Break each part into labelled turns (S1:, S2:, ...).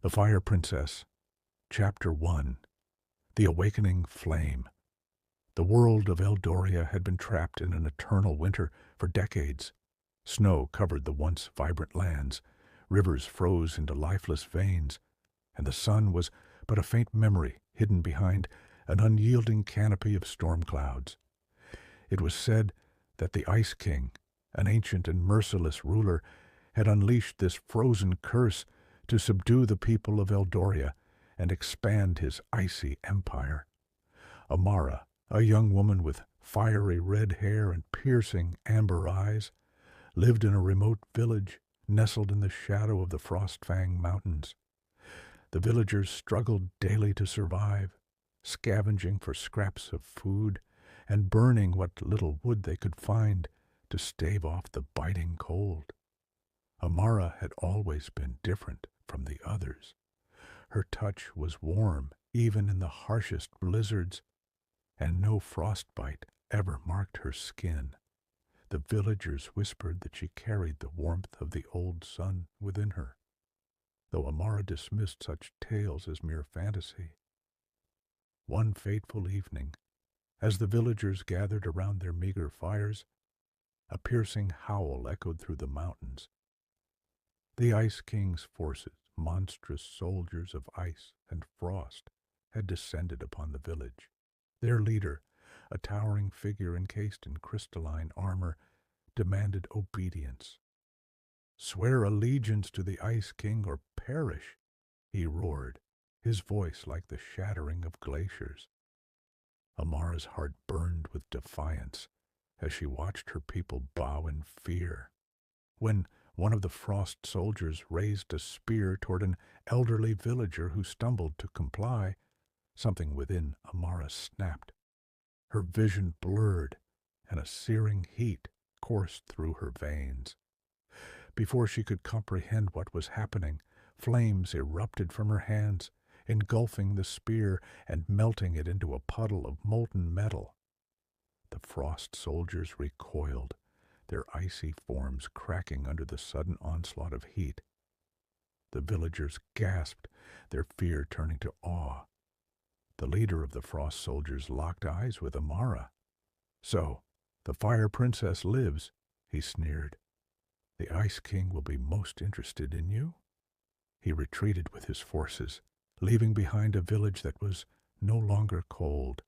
S1: The Fire Princess, Chapter 1. The Awakening Flame. The world of Eldoria had been trapped in an eternal winter for decades. Snow covered the once vibrant lands, rivers froze into lifeless veins, and the sun was but a faint memory hidden behind an unyielding canopy of storm clouds. It was said that the Ice King, an ancient and merciless ruler, had unleashed this frozen curse to subdue the people of Eldoria and expand his icy empire. Amara, a young woman with fiery red hair and piercing amber eyes, lived in a remote village nestled in the shadow of the Frostfang Mountains. The villagers struggled daily to survive, scavenging for scraps of food and burning what little wood they could find to stave off the biting cold. Amara had always been different from the others. Her touch was warm even in the harshest blizzards, and no frostbite ever marked her skin. The villagers whispered that she carried the warmth of the old sun within her, though Amara dismissed such tales as mere fantasy. One fateful evening, as the villagers gathered around their meager fires, a piercing howl echoed through the mountains. The Ice King's forces, monstrous soldiers of ice and frost, had descended upon the village. Their leader, a towering figure encased in crystalline armor, demanded obedience. "Swear allegiance to the Ice King or perish," he roared, his voice like the shattering of glaciers. Amara's heart burned with defiance as she watched her people bow in fear. When one of the frost soldiers raised a spear toward an elderly villager who stumbled to comply, something within Amara snapped. Her vision blurred, and a searing heat coursed through her veins. Before she could comprehend what was happening, flames erupted from her hands, engulfing the spear and melting it into a puddle of molten metal. The frost soldiers recoiled, their icy forms cracking under the sudden onslaught of heat. The villagers gasped, their fear turning to awe. The leader of the frost soldiers locked eyes with Amara. "So, the Fire Princess lives," he sneered. "The Ice King will be most interested in you." He retreated with his forces, leaving behind a village that was no longer cold.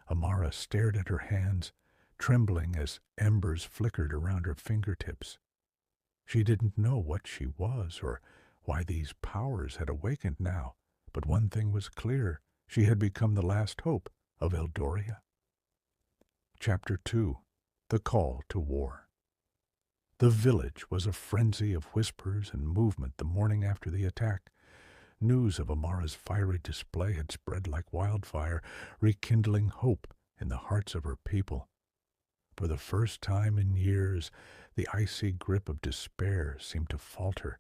S1: Amara stared at her hands, trembling as embers flickered around her fingertips. She didn't know what she was or why these powers had awakened now, but one thing was clear: she had become the last hope of Eldoria. Chapter 2. The Call to War. The village was a frenzy of whispers and movement the morning after the attack. News of Amara's fiery display had spread like wildfire, rekindling hope in the hearts of her people. For the first time in years, the icy grip of despair seemed to falter.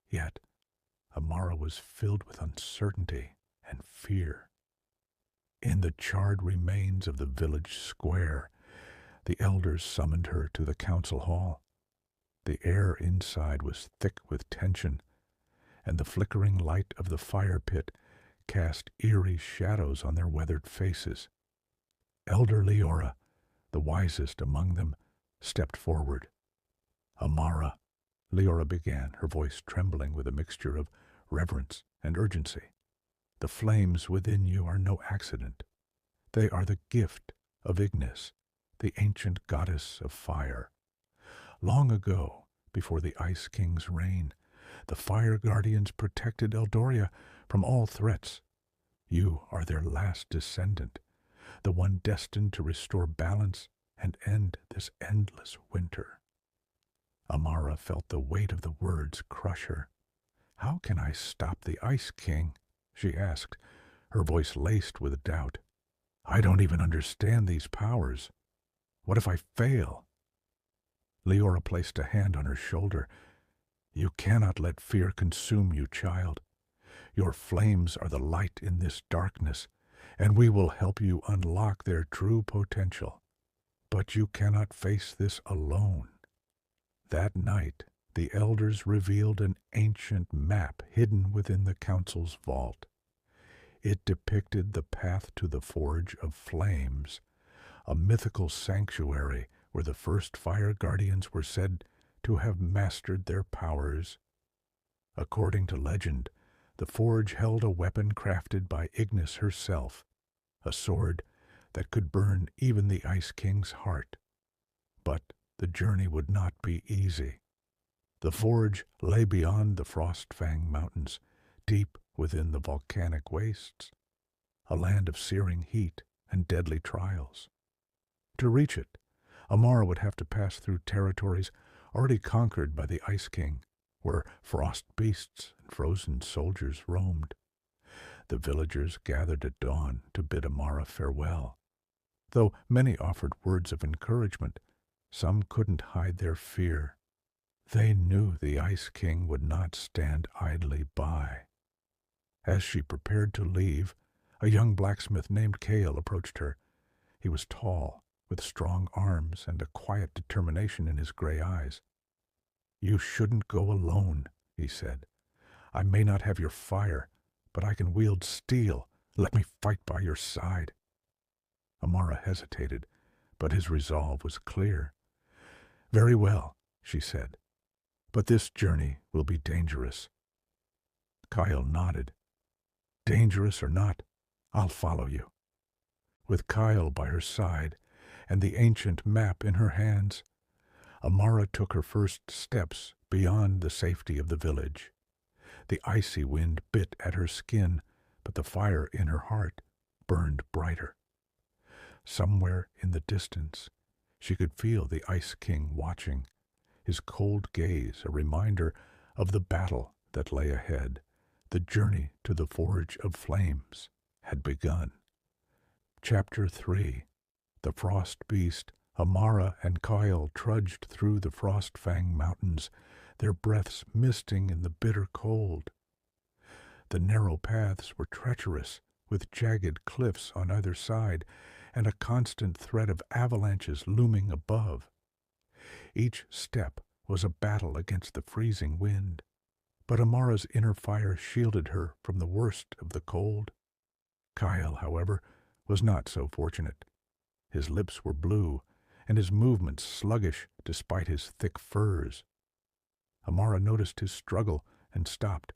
S1: Yet, Amara was filled with uncertainty and fear. In the charred remains of the village square, the elders summoned her to the council hall. The air inside was thick with tension, and the flickering light of the fire pit cast eerie shadows on their weathered faces. Elder Leora, the wisest among them, stepped forward. "Amara," Leora began, her voice trembling with a mixture of reverence and urgency, "the flames within you are no accident. They are the gift of Ignis, the ancient goddess of fire. Long ago, before the Ice King's reign, the Fire Guardians protected Eldoria from all threats. You are their last descendant, the one destined to restore balance and end this endless winter." Amara felt the weight of the words crush her. "How can I stop the Ice King?" she asked, her voice laced with doubt. "I don't even understand these powers. What if I fail?" Leora placed a hand on her shoulder. "You cannot let fear consume you, child. Your flames are the light in this darkness, and we will help you unlock their true potential. But you cannot face this alone." That night, the elders revealed an ancient map hidden within the council's vault. It depicted the path to the Forge of Flames, a mythical sanctuary where the first fire guardians were said to have mastered their powers. According to legend, the forge held a weapon crafted by Ignis herself, a sword that could burn even the Ice King's heart. But the journey would not be easy. The forge lay beyond the Frostfang Mountains, deep within the volcanic wastes, a land of searing heat and deadly trials. To reach it, Amara would have to pass through territories already conquered by the Ice King, where frost beasts and frozen soldiers roamed. The villagers gathered at dawn to bid Amara farewell. Though many offered words of encouragement, some couldn't hide their fear. They knew the Ice King would not stand idly by. As she prepared to leave, a young blacksmith named Cale approached her. He was tall, with strong arms and a quiet determination in his gray eyes. "You shouldn't go alone," he said. "I may not have your fire, but I can wield steel. Let me fight by your side." Amara hesitated, but his resolve was clear. "Very well," she said, "but this journey will be dangerous." Kyle nodded. "Dangerous or not, I'll follow you." With Kyle by her side and the ancient map in her hands, Amara took her first steps beyond the safety of the village. The icy wind bit at her skin, but the fire in her heart burned brighter. Somewhere in the distance, she could feel the Ice King watching, his cold gaze a reminder of the battle that lay ahead. The journey to the Forge of Flames had begun. Chapter 3. The Frost Beast. Amara and Kyle trudged through the Frostfang Mountains, their breaths misting in the bitter cold. The narrow paths were treacherous, with jagged cliffs on either side, and a constant threat of avalanches looming above. Each step was a battle against the freezing wind, but Amara's inner fire shielded her from the worst of the cold. Kyle, however, was not so fortunate. His lips were blue, and his movements sluggish despite his thick furs. Amara noticed his struggle and stopped.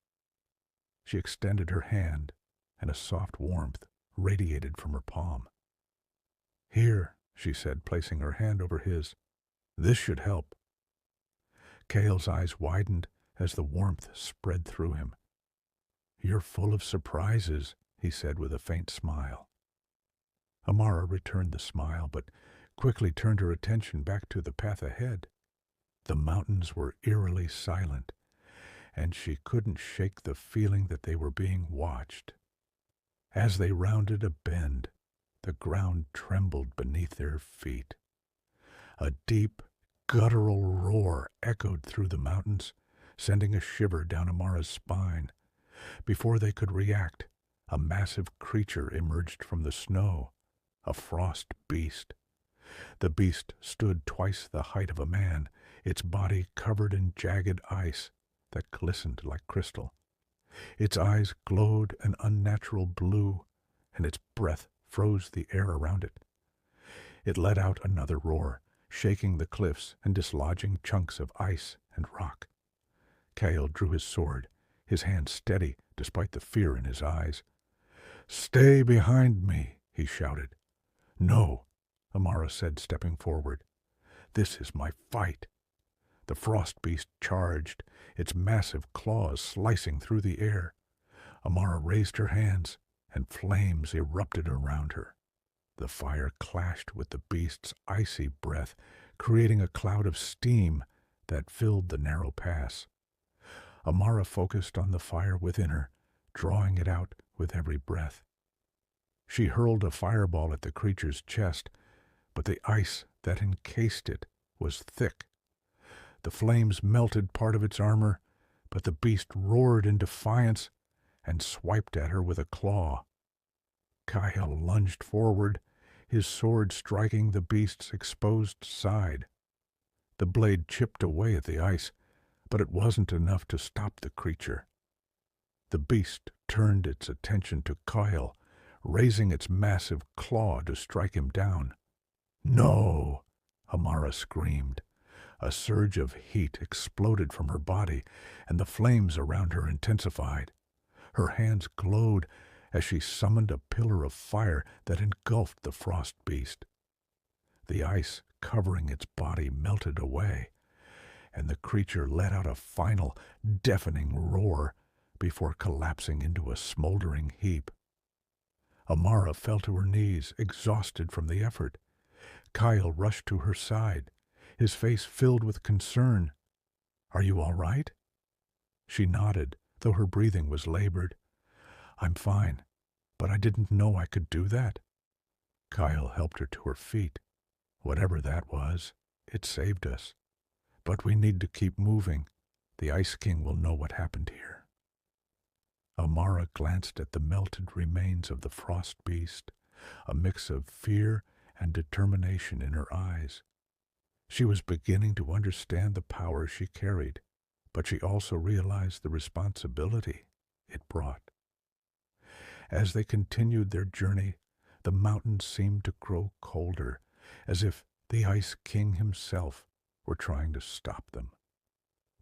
S1: She extended her hand, and a soft warmth radiated from her palm. "Here," she said, placing her hand over his. "This should help." Kale's eyes widened as the warmth spread through him. "You're full of surprises," he said with a faint smile. Amara returned the smile, but quickly turned her attention back to the path ahead. The mountains were eerily silent, and she couldn't shake the feeling that they were being watched. As they rounded a bend, the ground trembled beneath their feet. A deep, guttural roar echoed through the mountains, sending a shiver down Amara's spine. Before they could react, a massive creature emerged from the snow, a frost beast. The beast stood twice the height of a man, its body covered in jagged ice that glistened like crystal. Its eyes glowed an unnatural blue, and its breath froze the air around it. It let out another roar, shaking the cliffs and dislodging chunks of ice and rock. Kale drew his sword, his hand steady despite the fear in his eyes. "Stay behind me," he shouted. "No," Amara said, stepping forward. "This is my fight." The frost beast charged, its massive claws slicing through the air. Amara raised her hands, and flames erupted around her. The fire clashed with the beast's icy breath, creating a cloud of steam that filled the narrow pass. Amara focused on the fire within her, drawing it out with every breath. She hurled a fireball at the creature's chest, but the ice that encased it was thick. The flames melted part of its armor, but the beast roared in defiance and swiped at her with a claw. Kyle lunged forward, his sword striking the beast's exposed side. The blade chipped away at the ice, but it wasn't enough to stop the creature. The beast turned its attention to Kyle, raising its massive claw to strike him down. "No!" Amara screamed. A surge of heat exploded from her body, and the flames around her intensified. Her hands glowed as she summoned a pillar of fire that engulfed the frost beast. The ice covering its body melted away, and the creature let out a final, deafening roar before collapsing into a smoldering heap. Amara fell to her knees, exhausted from the effort. Kyle rushed to her side, his face filled with concern. "Are you all right?" She nodded, though her breathing was labored. "I'm fine, but I didn't know I could do that." Kyle helped her to her feet. "Whatever that was, it saved us. But we need to keep moving. The Ice King will know what happened here." Amara glanced at the melted remains of the frost beast, a mix of fear and determination in her eyes. She was beginning to understand the power she carried, but she also realized the responsibility it brought. As they continued their journey, the mountains seemed to grow colder, as if the Ice King himself were trying to stop them.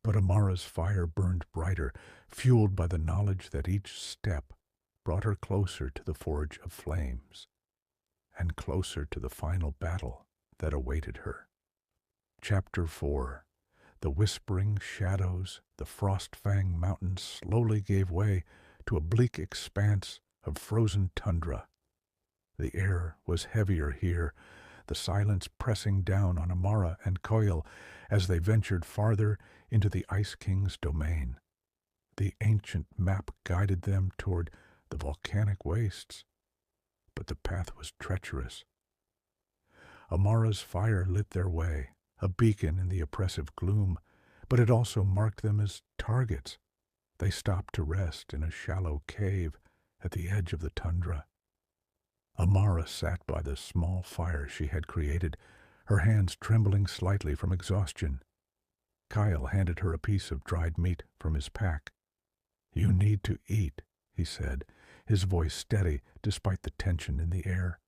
S1: But Amara's fire burned brighter, fueled by the knowledge that each step brought her closer to the Forge of Flames, and closer to the final battle that awaited her. Chapter 4. The whispering shadows, the Frostfang Mountains slowly gave way to a bleak expanse of frozen tundra. The air was heavier here, the silence pressing down on Amara and Coil as they ventured farther into the Ice King's domain. The ancient map guided them toward the volcanic wastes, but the path was treacherous. Amara's fire lit their way, a beacon in the oppressive gloom, but it also marked them as targets. They stopped to rest in a shallow cave at the edge of the tundra. Amara sat by the small fire she had created, her hands trembling slightly from exhaustion. Kyle handed her a piece of dried meat from his pack. "You need to eat," he said, his voice steady despite the tension in the air.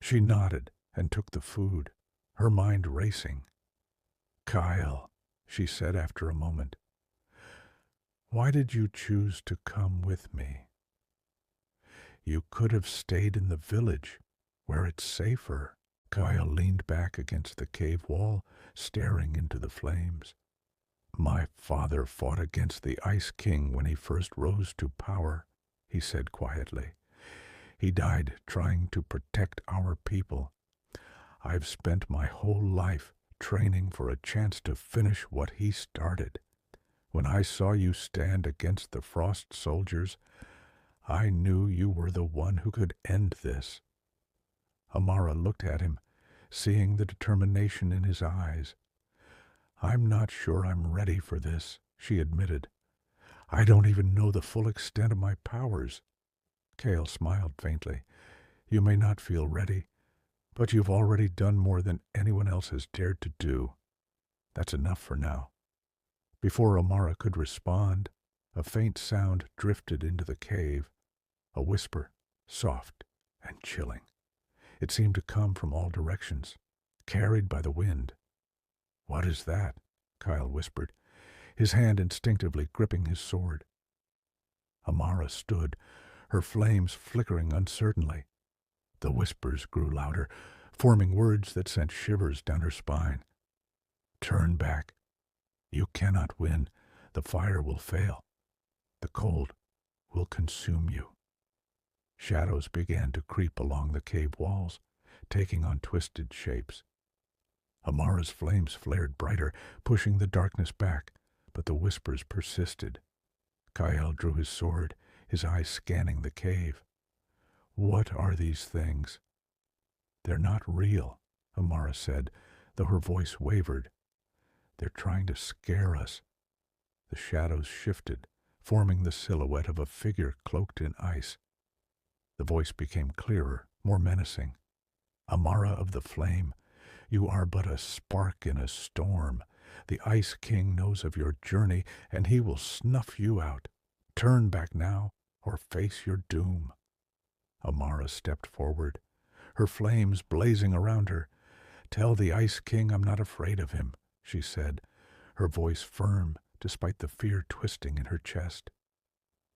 S1: She nodded and took the food, her mind racing. "Kyle," she said after a moment, "why did you choose to come with me? You could have stayed in the village, where it's safer." Kyle leaned back against the cave wall, staring into the flames. "My father fought against the Ice King when he first rose to power," he said quietly. "He died trying to protect our people. I've spent my whole life training for a chance to finish what he started. When I saw you stand against the Frost soldiers, I knew you were the one who could end this." Amara looked at him, seeing the determination in his eyes. "I'm not sure I'm ready for this," she admitted. "I don't even know the full extent of my powers." Kale smiled faintly. "You may not feel ready, but you've already done more than anyone else has dared to do. That's enough for now." Before Amara could respond, a faint sound drifted into the cave, a whisper, soft and chilling. It seemed to come from all directions, carried by the wind. "What is that?" Kyle whispered, his hand instinctively gripping his sword. Amara stood, her flames flickering uncertainly. The whispers grew louder, forming words that sent shivers down her spine. "Turn back. You cannot win. The fire will fail. The cold will consume you." Shadows began to creep along the cave walls, taking on twisted shapes. Amara's flames flared brighter, pushing the darkness back, but the whispers persisted. Kyle drew his sword, his eyes scanning the cave. "What are these things?" "They're not real," Amara said, though her voice wavered. "They're trying to scare us." The shadows shifted, forming the silhouette of a figure cloaked in ice. The voice became clearer, more menacing. "Amara of the Flame, you are but a spark in a storm. The Ice King knows of your journey, and he will snuff you out. Turn back now, or face your doom." Amara stepped forward, her flames blazing around her. "Tell the Ice King I'm not afraid of him," she said, her voice firm despite the fear twisting in her chest.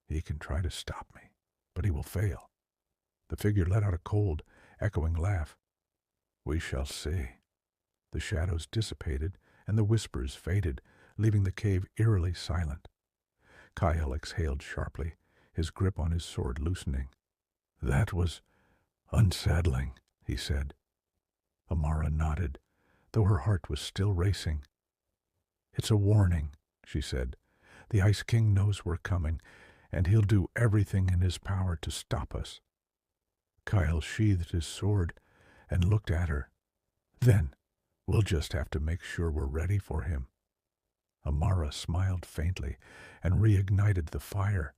S1: "He can try to stop me, but he will fail." The figure let out a cold, echoing laugh. "We shall see." The shadows dissipated, and the whispers faded, leaving the cave eerily silent. Kyle exhaled sharply, his grip on his sword loosening. "That was unsettling," he said. Amara nodded, though her heart was still racing. "It's a warning," she said. "The Ice King knows we're coming, and he'll do everything in his power to stop us." Kyle sheathed his sword and looked at her. "Then we'll just have to make sure we're ready for him." Amara smiled faintly and reignited the fire,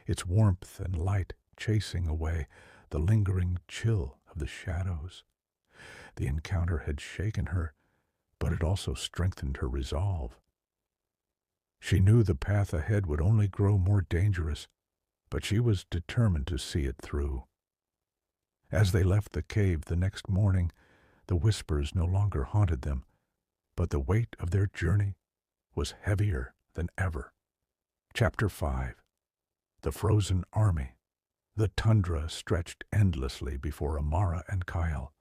S1: its warmth and light chasing away the lingering chill of the shadows. The encounter had shaken her, but it also strengthened her resolve. She knew the path ahead would only grow more dangerous, but she was determined to see it through. As they left the cave the next morning, the whispers no longer haunted them, but the weight of their journey was heavier than ever. Chapter 5. The Frozen Army. The tundra stretched endlessly before Amara and Kyle,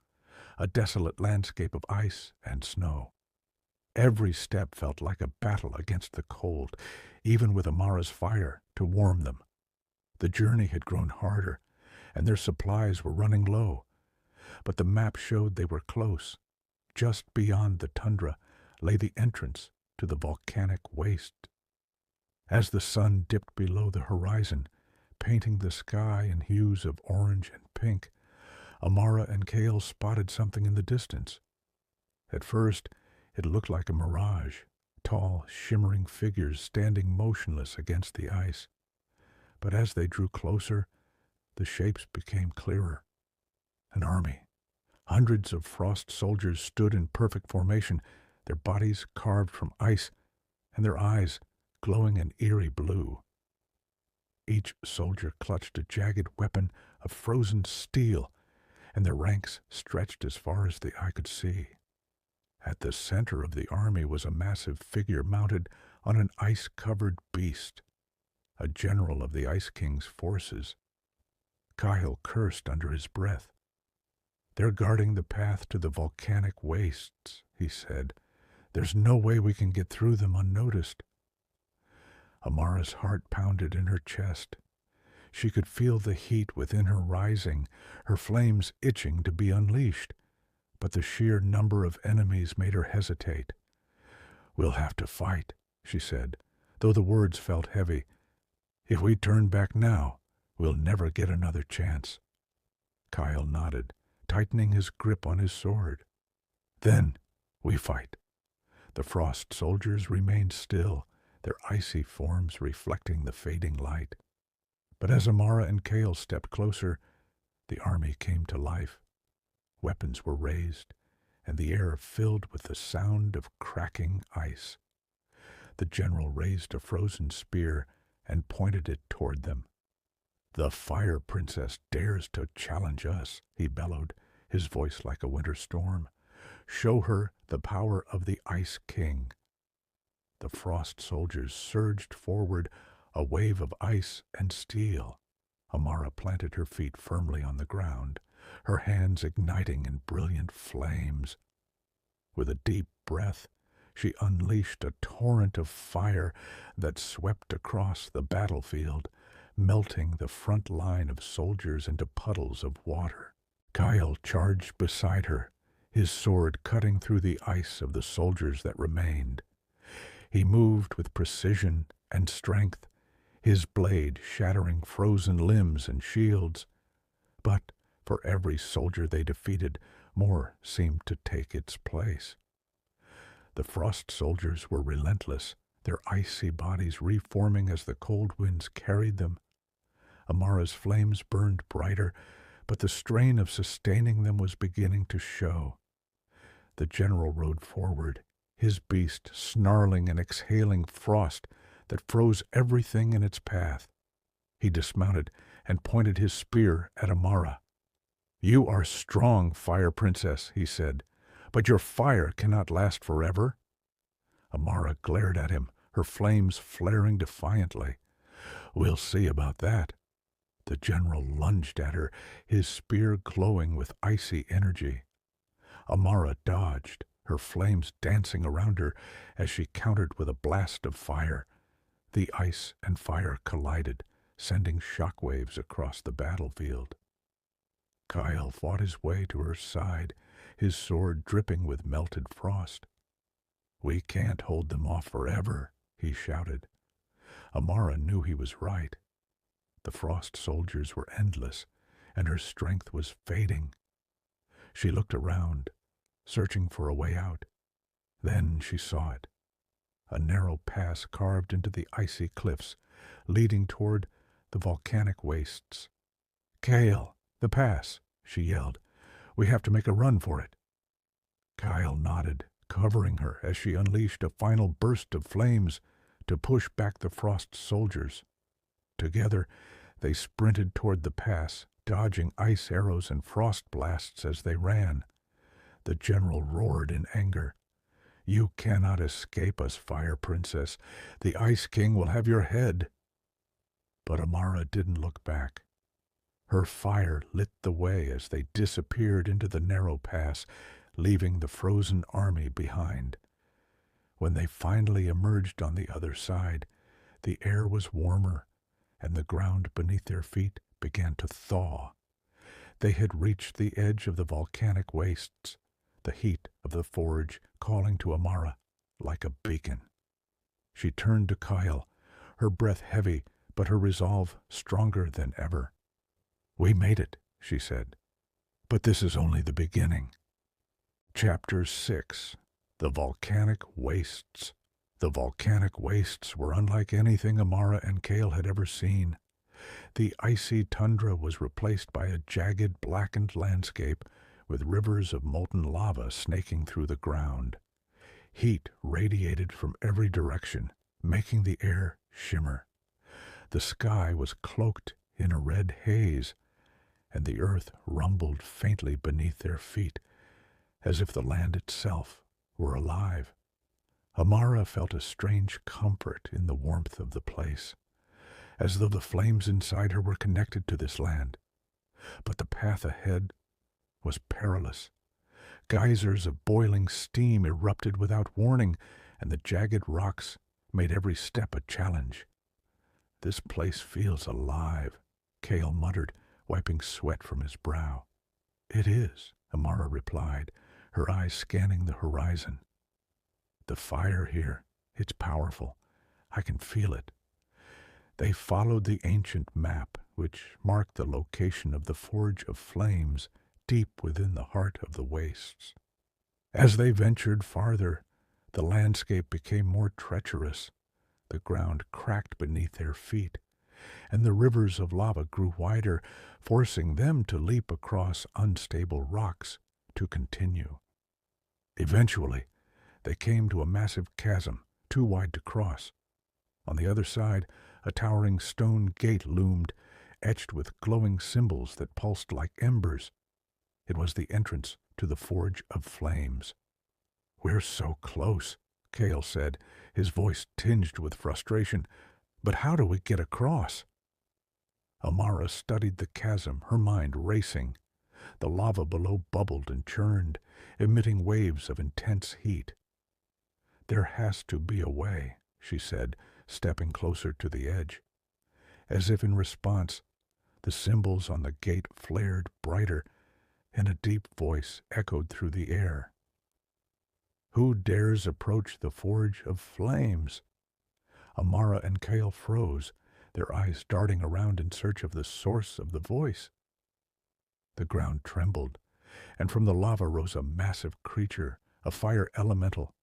S1: a desolate landscape of ice and snow. Every step felt like a battle against the cold, even with Amara's fire to warm them. The journey had grown harder, and their supplies were running low, but the map showed they were close. Just beyond the tundra lay the entrance to the volcanic waste. As the sun dipped below the horizon, painting the sky in hues of orange and pink, Amara and Kale spotted something in the distance. At first, it looked like a mirage, tall, shimmering figures standing motionless against the ice. But as they drew closer, the shapes became clearer. An army. Hundreds of frost soldiers stood in perfect formation, their bodies carved from ice, and their eyes glowing an eerie blue. Each soldier clutched a jagged weapon of frozen steel, and their ranks stretched as far as the eye could see. At the center of the army was a massive figure mounted on an ice-covered beast, a general of the Ice King's forces. Kyle cursed under his breath. "They're guarding the path to the volcanic wastes," he said. "There's no way we can get through them unnoticed." Amara's heart pounded in her chest. She could feel the heat within her rising, her flames itching to be unleashed, but the sheer number of enemies made her hesitate. "We'll have to fight," she said, though the words felt heavy. "If we turn back now, we'll never get another chance." Kyle nodded, tightening his grip on his sword. "Then we fight." The frost soldiers remained still, their icy forms reflecting the fading light. But as Amara and Kale stepped closer, the army came to life. Weapons were raised, and the air filled with the sound of cracking ice. The general raised a frozen spear and pointed it toward them. "The Fire Princess dares to challenge us," he bellowed, his voice like a winter storm. "Show her the power of the Ice King." The frost soldiers surged forward, a wave of ice and steel. Amara planted her feet firmly on the ground, her hands igniting in brilliant flames. With a deep breath, she unleashed a torrent of fire that swept across the battlefield, melting the front line of soldiers into puddles of water. Kyle charged beside her, his sword cutting through the ice of the soldiers that remained. He moved with precision and strength, his blade shattering frozen limbs and shields. But for every soldier they defeated, more seemed to take its place. The frost soldiers were relentless, their icy bodies reforming as the cold winds carried them. Amara's flames burned brighter, but the strain of sustaining them was beginning to show. The general rode forward, his beast snarling and exhaling frost that froze everything in its path. He dismounted and pointed his spear at Amara. "You are strong, Fire Princess," he said, "but your fire cannot last forever." Amara glared at him, her flames flaring defiantly. "We'll see about that." The general lunged at her, his spear glowing with icy energy. Amara dodged, her flames dancing around her as she countered with a blast of fire. The ice and fire collided, sending shockwaves across the battlefield. Kyle fought his way to her side, his sword dripping with melted frost. "We can't hold them off forever," he shouted. Amara knew he was right. The frost soldiers were endless, and her strength was fading. She looked around, searching for a way out. Then she saw it. A narrow pass carved into the icy cliffs, leading toward the volcanic wastes. "Kale, the pass!" she yelled. "We have to make a run for it." Kyle nodded, covering her as she unleashed a final burst of flames to push back the frost soldiers. Together, they sprinted toward the pass, dodging ice arrows and frost blasts as they ran. The general roared in anger. "You cannot escape us, Fire Princess. The Ice King will have your head." But Amara didn't look back. Her fire lit the way as they disappeared into the narrow pass, leaving the frozen army behind. When they finally emerged on the other side, the air was warmer, and the ground beneath their feet began to thaw. They had reached the edge of the volcanic wastes, the heat of the forge calling to Amara like a beacon. She turned to Kyle, her breath heavy, but her resolve stronger than ever. "We made it," she said. "But this is only the beginning." Chapter 6. The Volcanic Wastes. The volcanic wastes were unlike anything Amara and Kale had ever seen. The icy tundra was replaced by a jagged, blackened landscape with rivers of molten lava snaking through the ground. Heat radiated from every direction, making the air shimmer. The sky was cloaked in a red haze, and the earth rumbled faintly beneath their feet, as if the land itself were alive. Amara felt a strange comfort in the warmth of the place, as though the flames inside her were connected to this land. But the path ahead was perilous. Geysers of boiling steam erupted without warning, and the jagged rocks made every step a challenge. "This place feels alive," Kale muttered, wiping sweat from his brow. "It is," Amara replied, her eyes scanning the horizon. "The fire here, it's powerful. I can feel it." They followed the ancient map, which marked the location of the Forge of Flames deep within the heart of the wastes. As they ventured farther, the landscape became more treacherous. The ground cracked beneath their feet, and the rivers of lava grew wider, forcing them to leap across unstable rocks to continue. Eventually, they came to a massive chasm, too wide to cross. On the other side, a towering stone gate loomed, etched with glowing symbols that pulsed like embers. It was the entrance to the Forge of Flames. "We're so close," Kale said, his voice tinged with frustration. "But how do we get across?" Amara studied the chasm, her mind racing. The lava below bubbled and churned, emitting waves of intense heat. "There has to be a way," she said, stepping closer to the edge. As if in response, the symbols on the gate flared brighter, and a deep voice echoed through the air. "Who dares approach the Forge of Flames?" Amara and Kale froze, their eyes darting around in search of the source of the voice. The ground trembled, and from the lava rose a massive creature, a fire elemental,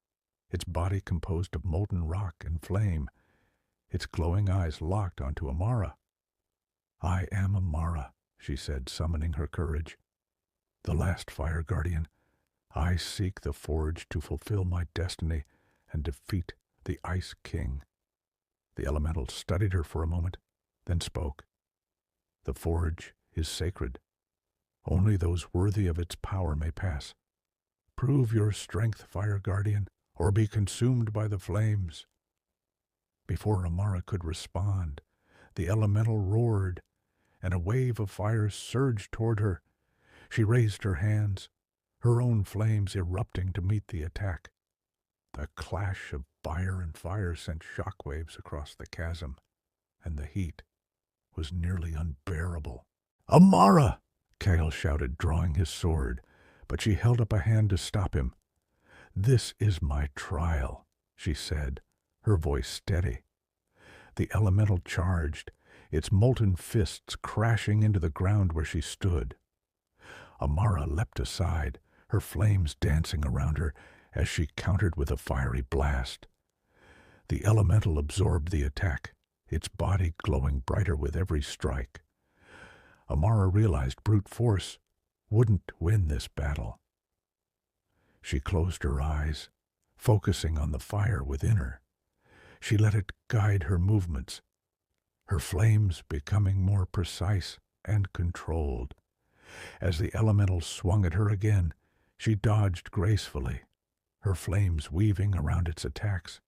S1: its body composed of molten rock and flame, its glowing eyes locked onto Amara. "I am Amara," she said, summoning her courage. "The last fire guardian. I seek the forge to fulfill my destiny and defeat the Ice King." The elemental studied her for a moment, then spoke. "The forge is sacred. Only those worthy of its power may pass. Prove your strength, Fire Guardian, or be consumed by the flames." Before Amara could respond, the elemental roared, and a wave of fire surged toward her. She raised her hands, her own flames erupting to meet the attack. The clash of fire and fire sent shockwaves across the chasm, and the heat was nearly unbearable. "Amara!" Kael shouted, drawing his sword, but she held up a hand to stop him. "This is my trial," she said, her voice steady. The elemental charged, its molten fists crashing into the ground where she stood. Amara leapt aside, her flames dancing around her as she countered with a fiery blast. The elemental absorbed the attack, its body glowing brighter with every strike. Amara realized brute force wouldn't win this battle. She closed her eyes, focusing on the fire within her. She let it guide her movements, her flames becoming more precise and controlled. As the elemental swung at her again, she dodged gracefully, her flames weaving around its attacks.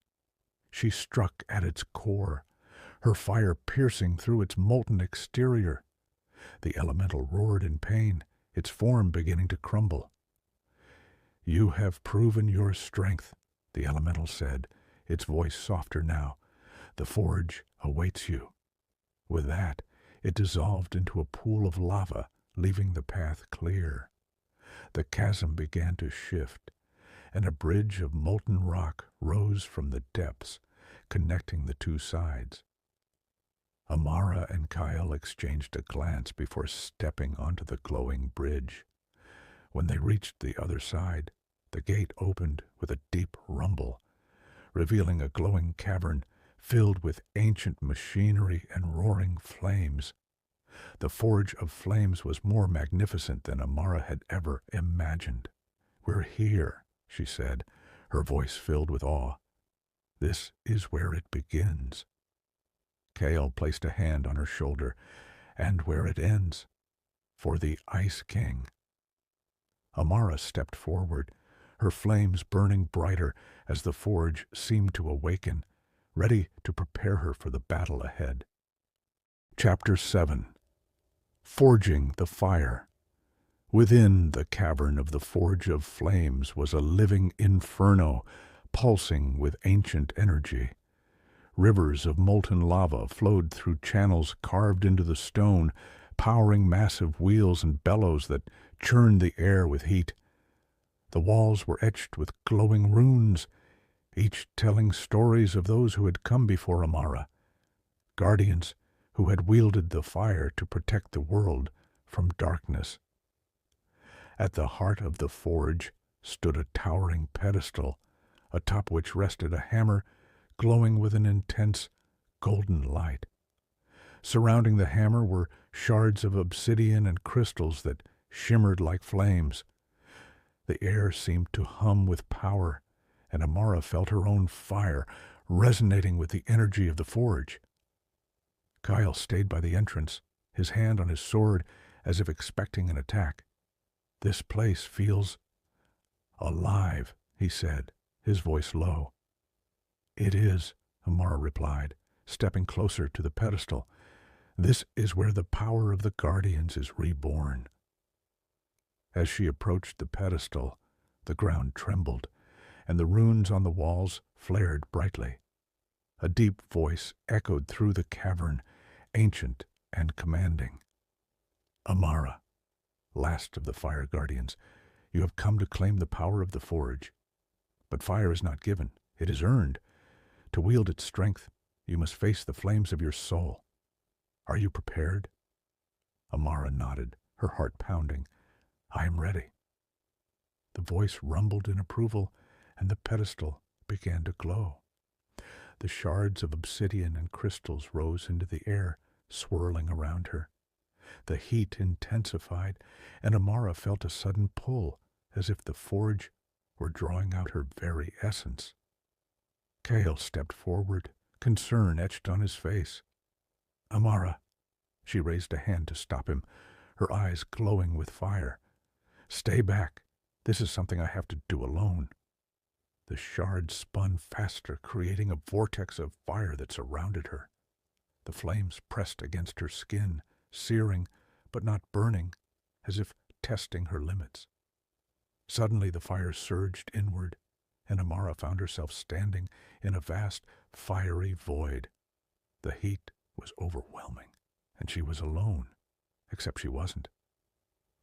S1: She struck at its core, her fire piercing through its molten exterior. The elemental roared in pain, its form beginning to crumble. "You have proven your strength," the elemental said, its voice softer now. "The forge awaits you." With that, it dissolved into a pool of lava, leaving the path clear. The chasm began to shift, and a bridge of molten rock rose from the depths, connecting the two sides. Amara and Kael exchanged a glance before stepping onto the glowing bridge. When they reached the other side, the gate opened with a deep rumble, revealing a glowing cavern filled with ancient machinery and roaring flames. The Forge of Flames was more magnificent than Amara had ever imagined. "We're here," she said, her voice filled with awe. "This is where it begins." Kael placed a hand on her shoulder. "And where it ends, for the Ice King." Amara stepped forward, her flames burning brighter as the forge seemed to awaken, ready to prepare her for the battle ahead. Chapter 7. Forging the Fire. Within the cavern of the Forge of Flames was a living inferno, pulsing with ancient energy. Rivers of molten lava flowed through channels carved into the stone, powering massive wheels and bellows that churned the air with heat. The walls were etched with glowing runes, each telling stories of those who had come before Amara, guardians who had wielded the fire to protect the world from darkness. At the heart of the forge stood a towering pedestal, atop which rested a hammer glowing with an intense golden light. Surrounding the hammer were shards of obsidian and crystals that shimmered like flames. The air seemed to hum with power, and Amara felt her own fire resonating with the energy of the forge. Kael stayed by the entrance, his hand on his sword as if expecting an attack. "This place feels alive," he said, his voice low. "It is," Amara replied, stepping closer to the pedestal. "This is where the power of the Guardians is reborn." As she approached the pedestal, the ground trembled, and the runes on the walls flared brightly. A deep voice echoed through the cavern, ancient and commanding. "Amara, last of the Fire Guardians, you have come to claim the power of the forge. But fire is not given, it is earned. To wield its strength, you must face the flames of your soul. Are you prepared?" Amara nodded, her heart pounding. "I am ready." The voice rumbled in approval, and the pedestal began to glow. The shards of obsidian and crystals rose into the air, swirling around her. The heat intensified, and Amara felt a sudden pull, as if the forge were drawing out her very essence. Cale stepped forward, concern etched on his face. "Amara." She raised a hand to stop him, her eyes glowing with fire. "Stay back. This is something I have to do alone." The shard spun faster, creating a vortex of fire that surrounded her. The flames pressed against her skin, searing, but not burning, as if testing her limits. Suddenly the fire surged inward, and Amara found herself standing in a vast, fiery void. The heat was overwhelming, and she was alone, except she wasn't.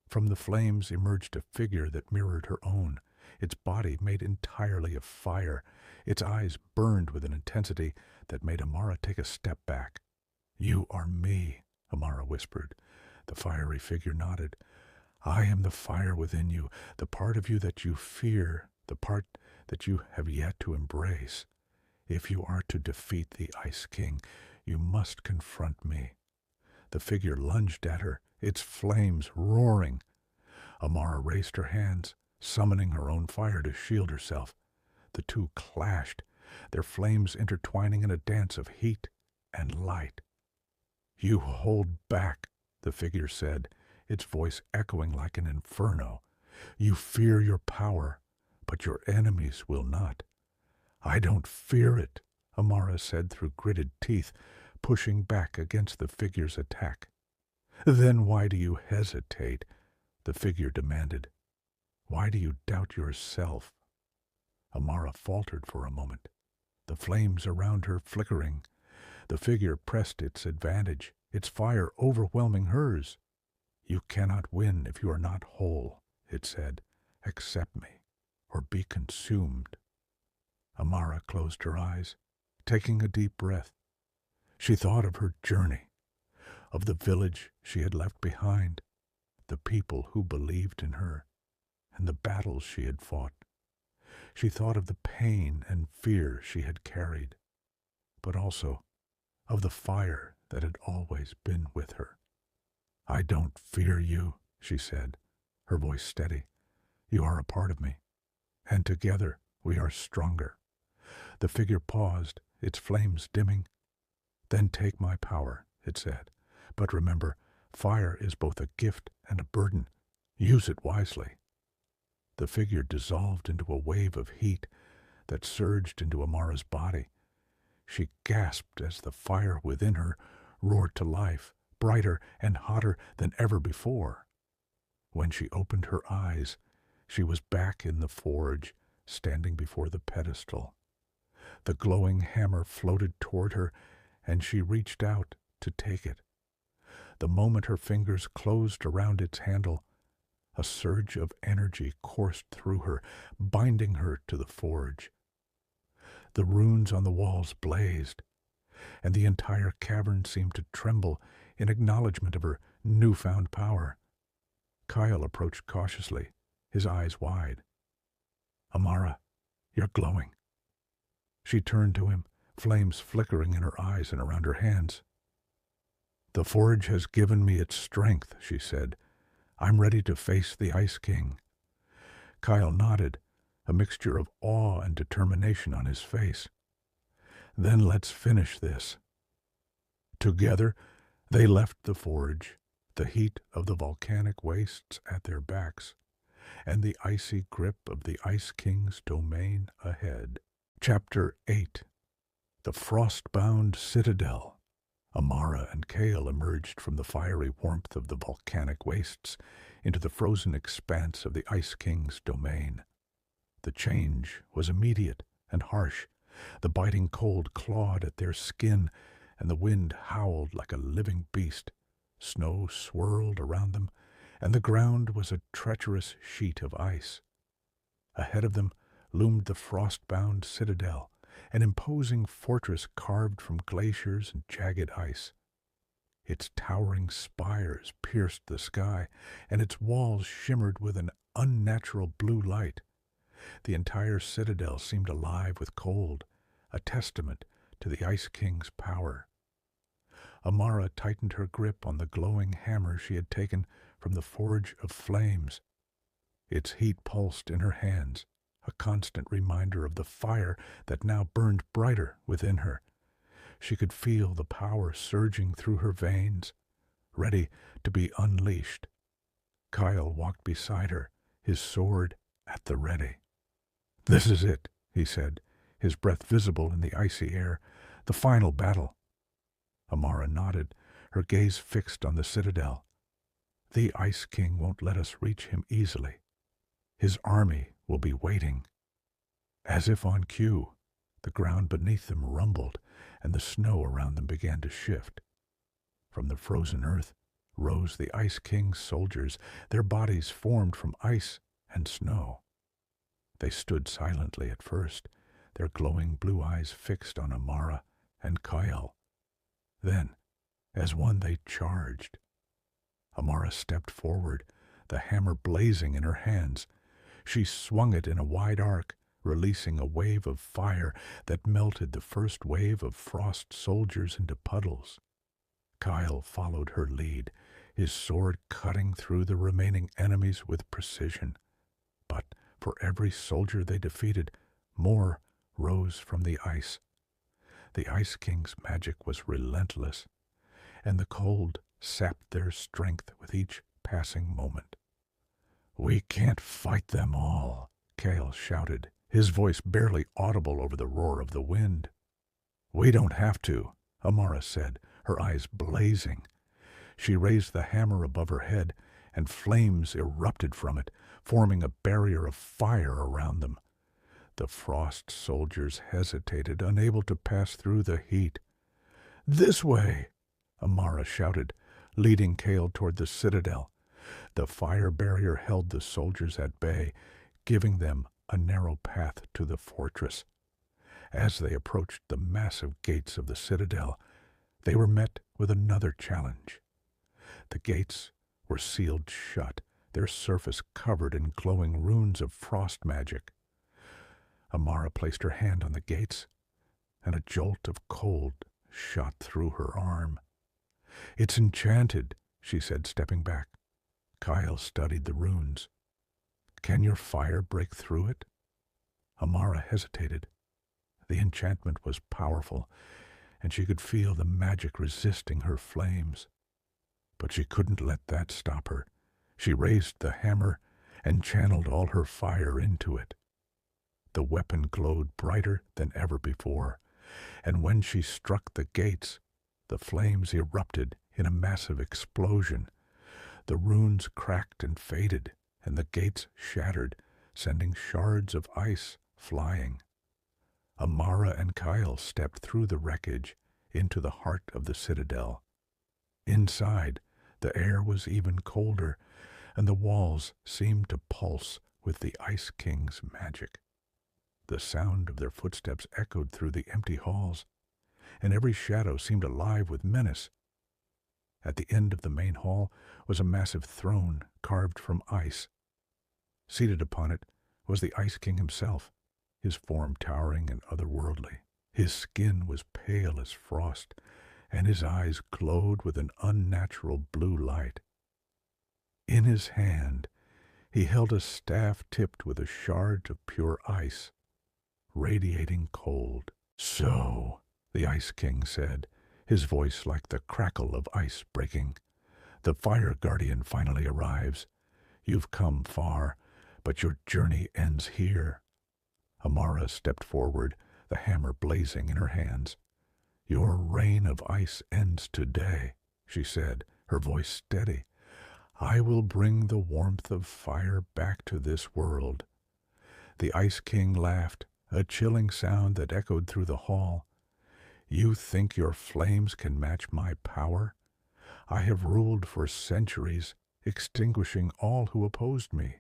S1: From the flames emerged a figure that mirrored her own, its body made entirely of fire. Its eyes burned with an intensity that made Amara take a step back. "You are me," Amara whispered. The fiery figure nodded. "I am the fire within you, the part of you that you fear, the part that you have yet to embrace. If you are to defeat the Ice King, you must confront me." The figure lunged at her, its flames roaring. Amara raised her hands, summoning her own fire to shield herself. The two clashed, their flames intertwining in a dance of heat and light. "You hold back," the figure said, its voice echoing like an inferno. "You fear your power, but your enemies will not." "I don't fear it," Amara said through gritted teeth, pushing back against the figure's attack. "Then why do you hesitate?" the figure demanded. "Why do you doubt yourself?" Amara faltered for a moment, the flames around her flickering. The figure pressed its advantage, its fire overwhelming hers. "You cannot win if you are not whole," it said. "Accept me, or be consumed." Amara closed her eyes, taking a deep breath. She thought of her journey, of the village she had left behind, the people who believed in her, and the battles she had fought. She thought of the pain and fear she had carried, but also of the fire that had always been with her. "I don't fear you," she said, her voice steady. "You are a part of me, and together we are stronger." The figure paused, its flames dimming. "Then take my power," it said. "But remember, fire is both a gift and a burden. Use it wisely." The figure dissolved into a wave of heat that surged into Amara's body. She gasped as the fire within her roared to life, brighter and hotter than ever before. When she opened her eyes, she was back in the forge, standing before the pedestal. The glowing hammer floated toward her, and she reached out to take it. The moment her fingers closed around its handle, a surge of energy coursed through her, binding her to the forge. The runes on the walls blazed, and the entire cavern seemed to tremble in acknowledgment of her newfound power. Kyle approached cautiously, his eyes wide. "Amara, you're glowing." She turned to him, flames flickering in her eyes and around her hands. "The forge has given me its strength," she said. "I'm ready to face the Ice King." Kyle nodded, a mixture of awe and determination on his face. "Then let's finish this." Together, they left the forge, the heat of the volcanic wastes at their backs, and the icy grip of the Ice King's domain ahead. Chapter 8. The Frostbound Citadel. Amara and Cale emerged from the fiery warmth of the volcanic wastes into the frozen expanse of the Ice King's domain. The change was immediate and harsh. The biting cold clawed at their skin, and the wind howled like a living beast. Snow swirled around them, and the ground was a treacherous sheet of ice. Ahead of them loomed the frost-bound citadel, an imposing fortress carved from glaciers and jagged ice. Its towering spires pierced the sky, and its walls shimmered with an unnatural blue light. The entire citadel seemed alive with cold, a testament to the Ice King's power. Amara tightened her grip on the glowing hammer she had taken from the Forge of Flames. Its heat pulsed in her hands, a constant reminder of the fire that now burned brighter within her. She could feel the power surging through her veins, ready to be unleashed. Kyle walked beside her, his sword at the ready. "This is it," he said, his breath visible in the icy air. "The final battle." Amara nodded, her gaze fixed on the citadel. "The Ice King won't let us reach him easily. His army will be waiting." As if on cue, the ground beneath them rumbled, and the snow around them began to shift. From the frozen earth rose the Ice King's soldiers, their bodies formed from ice and snow. They stood silently at first, their glowing blue eyes fixed on Amara and Kyle. Then, as one, they charged. Amara stepped forward, the hammer blazing in her hands. She swung it in a wide arc, releasing a wave of fire that melted the first wave of frost soldiers into puddles. Kyle followed her lead, his sword cutting through the remaining enemies with precision. But for every soldier they defeated, more rose from the ice. The Ice King's magic was relentless, and the cold sapped their strength with each passing moment. "We can't fight them all," Kyle shouted, his voice barely audible over the roar of the wind. "We don't have to," Amara said, her eyes blazing. She raised the hammer above her head, and flames erupted from it, forming a barrier of fire around them. The frost soldiers hesitated, unable to pass through the heat. "This way!" Amara shouted, leading Kale toward the citadel. The fire barrier held the soldiers at bay, giving them a narrow path to the fortress. As they approached the massive gates of the citadel, they were met with another challenge. The gates were sealed shut, their surface covered in glowing runes of frost magic. Amara placed her hand on the gates, and a jolt of cold shot through her arm. "It's enchanted," she said, stepping back. Kyle studied the runes. "Can your fire break through it?" Amara hesitated. The enchantment was powerful, and she could feel the magic resisting her flames. But she couldn't let that stop her. She raised the hammer and channeled all her fire into it. The weapon glowed brighter than ever before, and when she struck the gates, the flames erupted in a massive explosion. The runes cracked and faded, and the gates shattered, sending shards of ice flying. Amara and Kyle stepped through the wreckage into the heart of the citadel. Inside, the air was even colder, and the walls seemed to pulse with the Ice King's magic. The sound of their footsteps echoed through the empty halls, and every shadow seemed alive with menace. At the end of the main hall was a massive throne carved from ice. Seated upon it was the Ice King himself, his form towering and otherworldly. His skin was pale as frost, and his eyes glowed with an unnatural blue light. In his hand he held a staff tipped with a shard of pure ice, radiating cold. "So," the Ice King said, his voice like the crackle of ice breaking, "the Fire Guardian finally arrives. You've come far, but your journey ends here." Amara stepped forward, the hammer blazing in her hands. "Your reign of ice ends today," she said, her voice steady. "I will bring the warmth of fire back to this world." The Ice King laughed, a chilling sound that echoed through the hall. "You think your flames can match my power? I have ruled for centuries, extinguishing all who opposed me.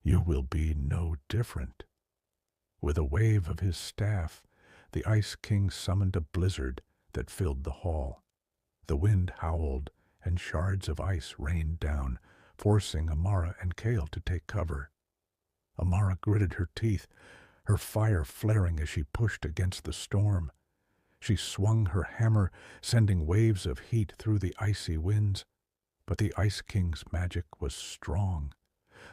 S1: You will be no different." With a wave of his staff, the Ice King summoned a blizzard that filled the hall. The wind howled, and shards of ice rained down, forcing Amara and Kale to take cover. Amara gritted her teeth, her fire flaring as she pushed against the storm. She swung her hammer, sending waves of heat through the icy winds. But the Ice King's magic was strong.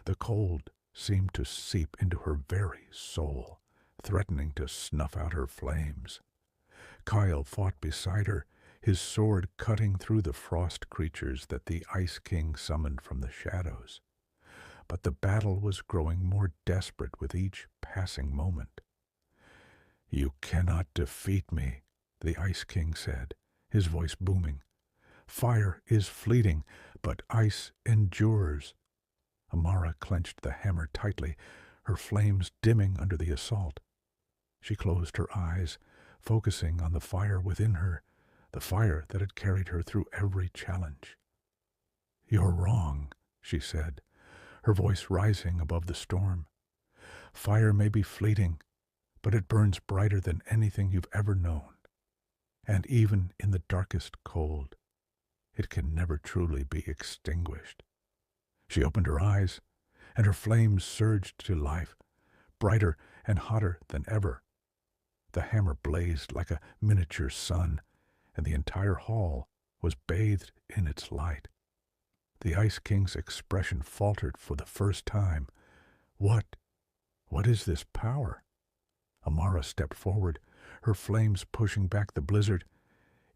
S1: The cold seemed to seep into her very soul, threatening to snuff out her flames. Kyle fought beside her, his sword cutting through the frost creatures that the Ice King summoned from the shadows. But the battle was growing more desperate with each passing moment. "You cannot defeat me," the Ice King said, his voice booming. "Fire is fleeting, but ice endures." Amara clenched the hammer tightly, her flames dimming under the assault. She closed her eyes, focusing on the fire within her, the fire that had carried her through every challenge. "You're wrong," she said, her voice rising above the storm. "Fire may be fleeting, but it burns brighter than anything you've ever known. And even in the darkest cold, it can never truly be extinguished." She opened her eyes, and her flames surged to life, brighter and hotter than ever. The hammer blazed like a miniature sun, and the entire hall was bathed in its light. The Ice King's expression faltered for the first time. What is this power?" Amara stepped forward, her flames pushing back the blizzard.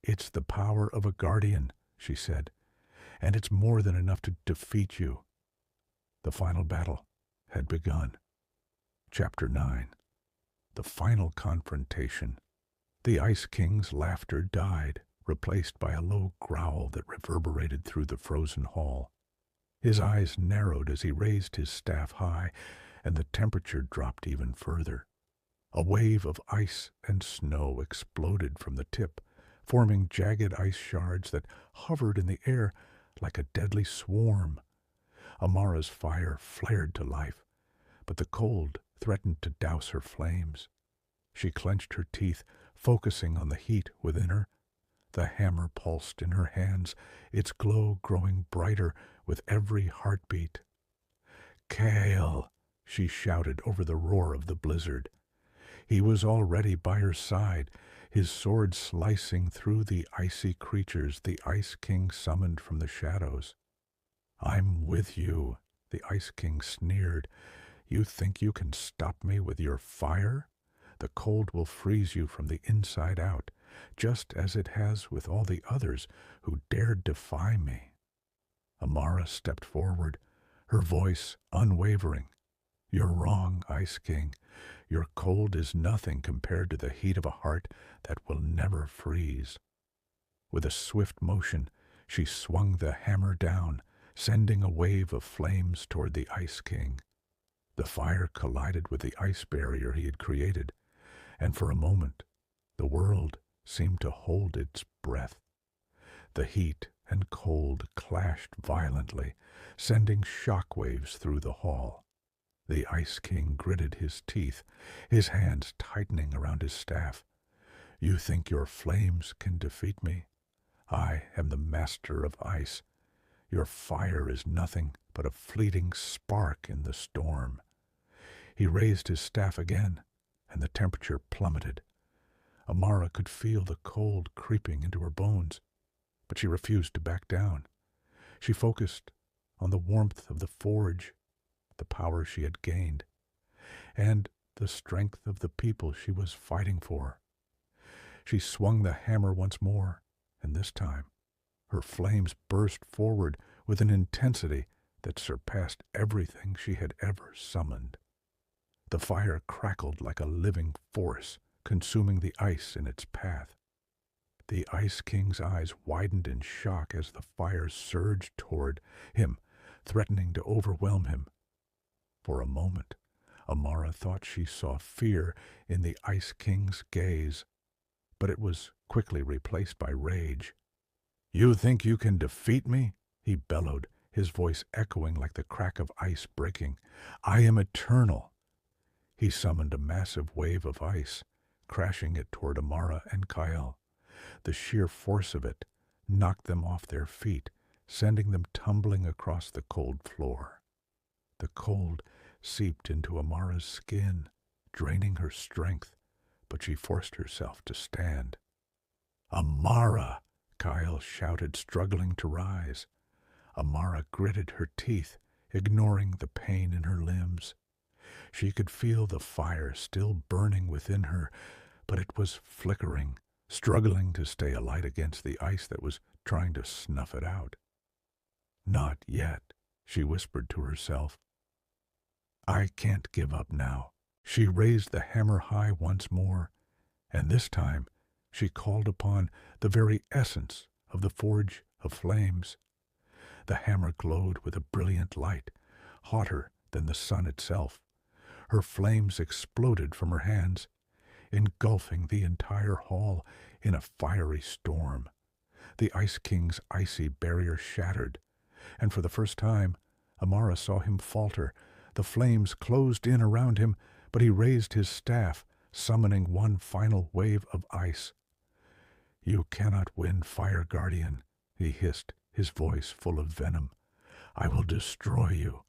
S1: "It's the power of a guardian," she said, "and it's more than enough to defeat you." The final battle had begun. Chapter 9. The final confrontation. The Ice King's laughter died, replaced by a low growl that reverberated through the frozen hall. His eyes narrowed as he raised his staff high, and the temperature dropped even further. A wave of ice and snow exploded from the tip, forming jagged ice shards that hovered in the air like a deadly swarm. Amara's fire flared to life, but the cold threatened to douse her flames. She clenched her teeth, focusing on the heat within her. The hammer pulsed in her hands, its glow growing brighter with every heartbeat. "Kale!" she shouted over the roar of the blizzard. He was already by her side, his sword slicing through the icy creatures the Ice King summoned from the shadows. "I'm with you," the Ice King sneered. "You think you can stop me with your fire? The cold will freeze you from the inside out, just as it has with all the others who dared defy me." Amara stepped forward, her voice unwavering. "You're wrong, Ice King. Your cold is nothing compared to the heat of a heart that will never freeze." With a swift motion, she swung the hammer down, sending a wave of flames toward the Ice King. The fire collided with the ice barrier he had created, and for a moment the world seemed to hold its breath. The heat and cold clashed violently, sending shock waves through the hall. The Ice King gritted his teeth, his hands tightening around his staff. "You think your flames can defeat me? I am the master of ice. Your fire is nothing but a fleeting spark in the storm." He raised his staff again, and the temperature plummeted. Amara could feel the cold creeping into her bones, but she refused to back down. She focused on the warmth of the forge, the power she had gained, and the strength of the people she was fighting for. She swung the hammer once more, and this time her flames burst forward with an intensity that surpassed everything she had ever summoned. The fire crackled like a living force, consuming the ice in its path. The Ice King's eyes widened in shock as the fire surged toward him, threatening to overwhelm him. For a moment, Amara thought she saw fear in the Ice King's gaze, but it was quickly replaced by rage. "You think you can defeat me?" he bellowed, his voice echoing like the crack of ice breaking. "I am eternal." He summoned a massive wave of ice, crashing it toward Amara and Kyle. The sheer force of it knocked them off their feet, sending them tumbling across the cold floor. The cold seeped into Amara's skin, draining her strength, but she forced herself to stand. "Amara!" Kyle shouted, struggling to rise. Amara gritted her teeth, ignoring the pain in her limbs. She could feel the fire still burning within her, but it was flickering, struggling to stay alight against the ice that was trying to snuff it out. "Not yet," she whispered to herself. "I can't give up now." She raised the hammer high once more, and this time she called upon the very essence of the Forge of Flames. The hammer glowed with a brilliant light, hotter than the sun itself. Her flames exploded from her hands, engulfing the entire hall in a fiery storm. The Ice King's icy barrier shattered, and for the first time, Amara saw him falter. The flames closed in around him, but he raised his staff, summoning one final wave of ice. "You cannot win, Fire Guardian," he hissed, his voice full of venom. "I will destroy you."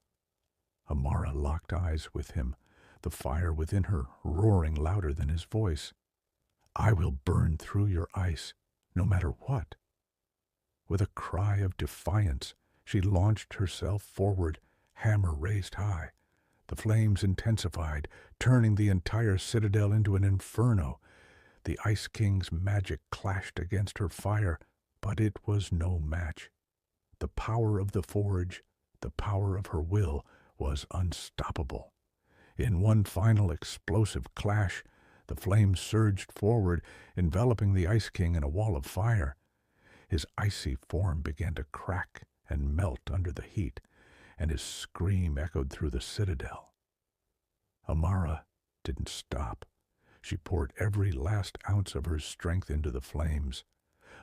S1: Amara locked eyes with him, the fire within her roaring louder than his voice. "I will burn through your ice, no matter what." With a cry of defiance, she launched herself forward, hammer raised high. The flames intensified, turning the entire citadel into an inferno. The Ice King's magic clashed against her fire, but it was no match. The power of the forge, the power of her will, was unstoppable. In one final explosive clash, the flames surged forward, enveloping the Ice King in a wall of fire. His icy form began to crack and melt under the heat, and his scream echoed through the citadel. Amara didn't stop. She poured every last ounce of her strength into the flames,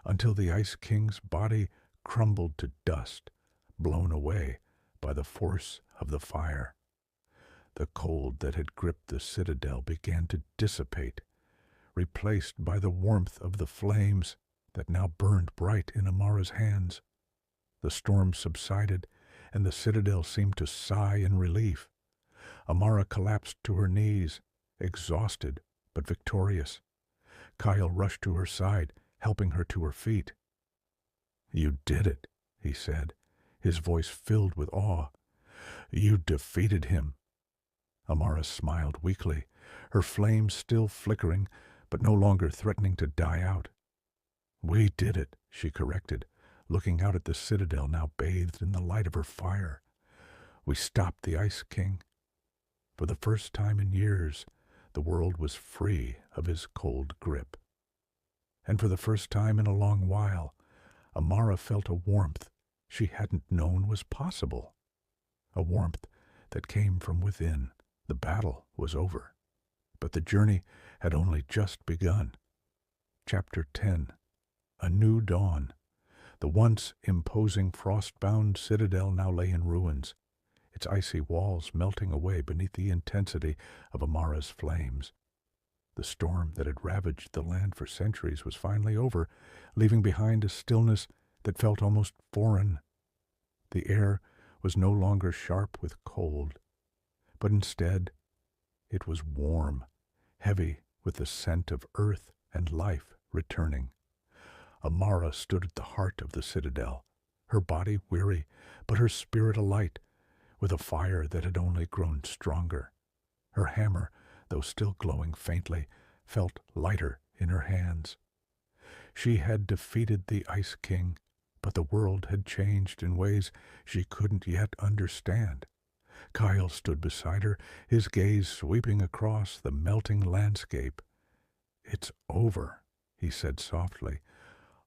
S1: until the Ice King's body crumbled to dust, blown away by the force of the fire. The cold that had gripped the citadel began to dissipate, replaced by the warmth of the flames that now burned bright in Amara's hands. The storm subsided, and the citadel seemed to sigh in relief. Amara collapsed to her knees, exhausted but victorious. Kyle rushed to her side, helping her to her feet. "You did it," he said, his voice filled with awe. "You defeated him." Amara smiled weakly, her flames still flickering, but no longer threatening to die out. "We did it," she corrected, looking out at the citadel now bathed in the light of her fire. "We stopped the Ice King." For the first time in years, the world was free of his cold grip. And for the first time in a long while, Amara felt a warmth she hadn't known was possible. A warmth that came from within. The battle was over, but the journey had only just begun. Chapter 10. A New Dawn. The once imposing frost-bound citadel now lay in ruins, its icy walls melting away beneath the intensity of Amara's flames. The storm that had ravaged the land for centuries was finally over, leaving behind a stillness that felt almost foreign. The air was no longer sharp with cold, but instead it was warm, heavy with the scent of earth and life returning. Amara stood at the heart of the citadel, her body weary, but her spirit alight, with a fire that had only grown stronger. Her hammer, though still glowing faintly, felt lighter in her hands. She had defeated the Ice King, but the world had changed in ways she couldn't yet understand. Kyle stood beside her, his gaze sweeping across the melting landscape. "It's over," he said softly,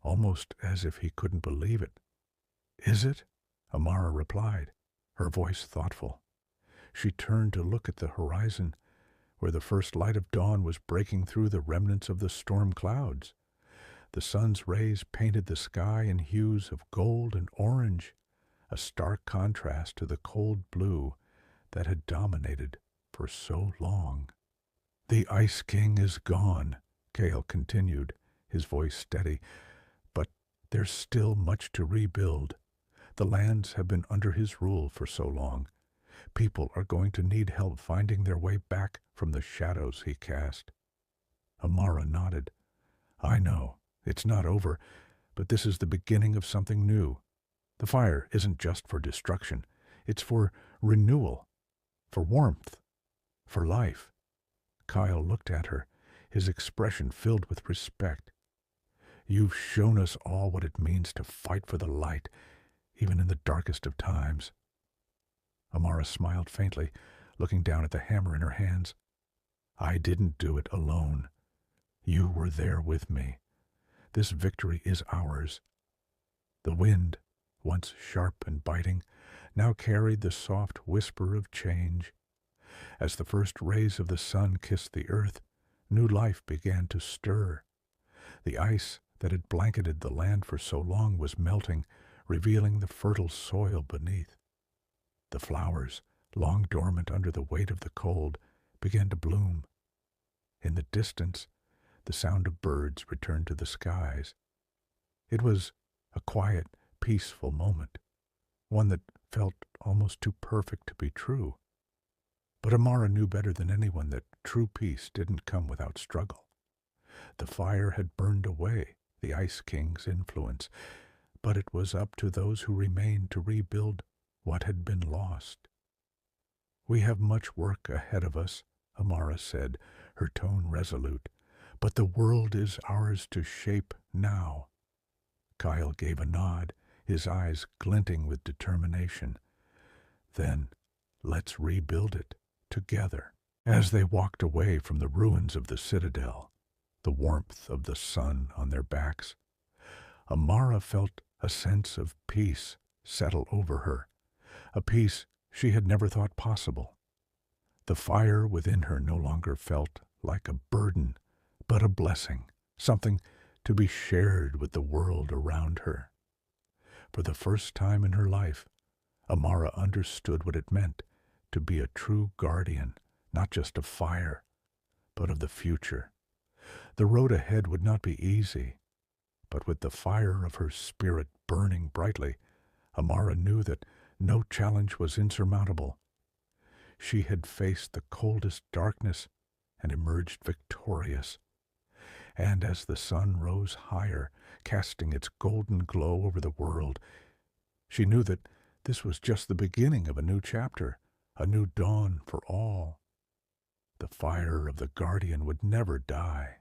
S1: almost as if he couldn't believe it. "Is it?" Amara replied, her voice thoughtful. She turned to look at the horizon, where the first light of dawn was breaking through the remnants of the storm clouds. The sun's rays painted the sky in hues of gold and orange, a stark contrast to the cold blue that had dominated for so long. "The Ice King is gone," Kale continued, his voice steady, "but there's still much to rebuild. The lands have been under his rule for so long. People are going to need help finding their way back from the shadows he cast." Amara nodded. "I know. It's not over, but this is the beginning of something new. The fire isn't just for destruction. It's for renewal, for warmth, for life. Kyle looked at her, his expression filled with respect. You've shown us all what it means to fight for the light, even in the darkest of times. Amara smiled faintly, looking down at the hammer in her hands. I didn't do it alone. You were there with me. This victory is ours. The wind, once sharp and biting, now carried the soft whisper of change. As the first rays of the sun kissed the earth, new life began to stir. The ice that had blanketed the land for so long was melting, revealing the fertile soil beneath. The flowers, long dormant under the weight of the cold, began to bloom. In the distance, the sound of birds returned to the skies. It was a quiet, peaceful moment, one that felt almost too perfect to be true. But Amara knew better than anyone that true peace didn't come without struggle. The fire had burned away the Ice King's influence, but it was up to those who remained to rebuild what had been lost. We have much work ahead of us, Amara said, her tone resolute, but the world is ours to shape now. Kyle gave a nod, his eyes glinting with determination. Then let's rebuild it together. As they walked away from the ruins of the citadel, the warmth of the sun on their backs, Amara felt a sense of peace settle over her, a peace she had never thought possible. The fire within her no longer felt like a burden, but a blessing, something to be shared with the world around her. For the first time in her life, Amara understood what it meant to be a true guardian, not just of fire, but of the future. The road ahead would not be easy, but with the fire of her spirit burning brightly, Amara knew that no challenge was insurmountable. She had faced the coldest darkness and emerged victorious. And as the sun rose higher, casting its golden glow over the world, she knew that this was just the beginning of a new chapter, a new dawn for all. The fire of the Guardian would never die.